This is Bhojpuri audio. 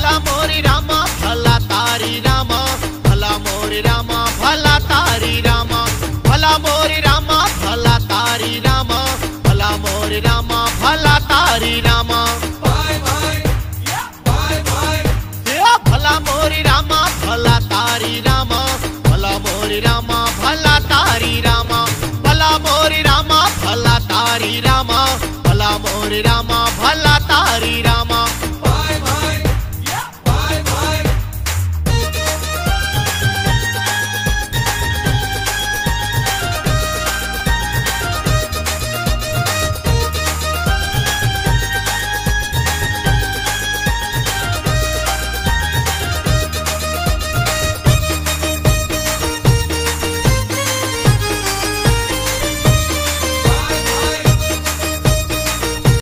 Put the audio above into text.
भला मोरी रामा भला तारी रामा, भला मोरी रामा भला तारी रामा, भला मोरी रामा भला तारी रामा, भला मोरी रामा भला तारी रामा। भला मोरी रामा भला तारी रामा, भला मोरी रामा भला तारी रामा, भला मोरी रामा भला तारी रामा, भला मोरी रामा भला तारी रामा।